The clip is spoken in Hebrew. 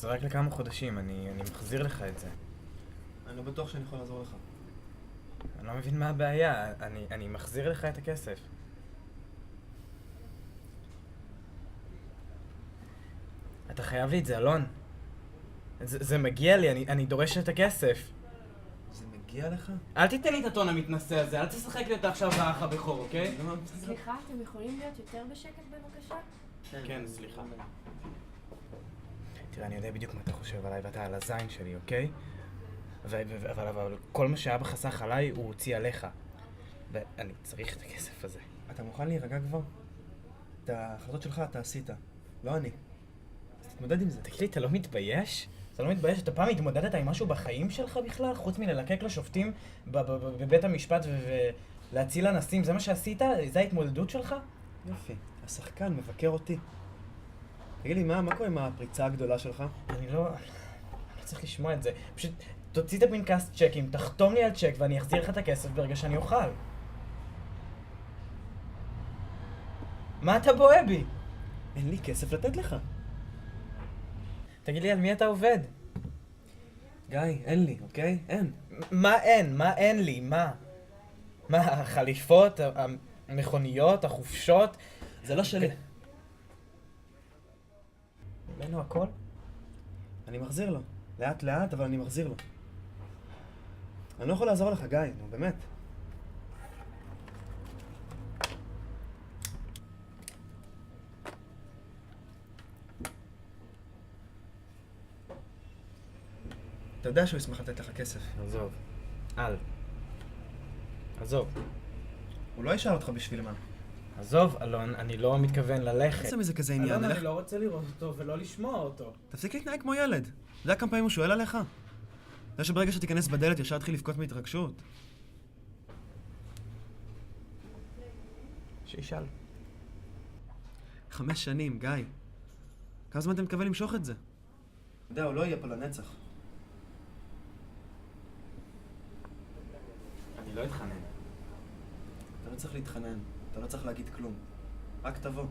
זה רק לכמה חודשים, אני מחזיר לך את זה. אני לא בטוח שאני יכול לעזור לך. אני לא מבין מה הבעיה, אני מחזיר לך את הכסף. אתה חייב לי את זה, אלון. זה מגיע לי, אני דורש את הכסף. זה מגיע לך? אל תיתן לי את הטון המתנשא הזה, אל תשחק לי אותה עכשיו באח הבכור, אוקיי? סליחה, אתם יכולים להיות יותר בשקט בבקשה? כן, סליחה. תראה, אני יודע בדיוק מה אתה חושב עליי ואתה על הזין שלי, אוקיי? אבל כל מה שאבא חסך עליי הוא הוציא עליך. ואני צריך את הכסף הזה. אתה מוכן להירגע כבר? את ההחלטות שלך אתה עשית, לא אני. אז תתמודד עם זה. תגיד לי, אתה לא מתבייש? אתה לא מתבייש? אתה פעם התמודדת עם משהו בחיים שלך בכלל? חוץ מללקק לשופטים בבית המשפט ולהציל אנסים? זה מה שעשית? זה ההתמודדות שלך? יופי, השחקן מבקר אותי. תגיד לי, מה קורה עם הפריצה הגדולה שלך? אני לא צריך לשמוע את זה. פשוט תוציא את הפנקס צ'קים, תחתום לי על צ'ק ואני אחזיר לך את הכסף ברגע שאני אוכל. מה אתה בוהה בי? אין לי כסף לתת לך. תגיד לי, על מי אתה עובד? גיא, אין לי, אוקיי? אין. מה אין? מה אין לי? מה? מה, החליפות, המכוניות, החופשות? זה לא שלי. ממנו הכל? אני מחזיר לו. לאט לאט, אבל אני מחזיר לו. אני לא יכול לעזור לך, גיא, נו באמת. אתה יודע שהוא ישמח לתת לך כסף. עזוב. עזוב. הוא לא ישאל אותך בשביל מה. עזוב, אלון, אני לא מתכוון ללכת. עושה מזה כזה עניין, אלון, אלך. אני לא רוצה לראות אותו ולא לשמוע אותו. תפסיק להתנהג כמו ילד. אתה יודע כמה פעמים הוא שואל עליך? אתה יודע שברגע שתיכנס בדלת ישר תתחיל לבכות מהתרגשות? שישאל. 5 שנים, גיא. כמה זמן אתה מתכוון למשוך את זה? אתה יודע, הוא לא יהיה פה לנצח. אני לא אתחנן. אתה לא צריך להתחנן, אתה לא צריך להגיד כלום. רק תבוא.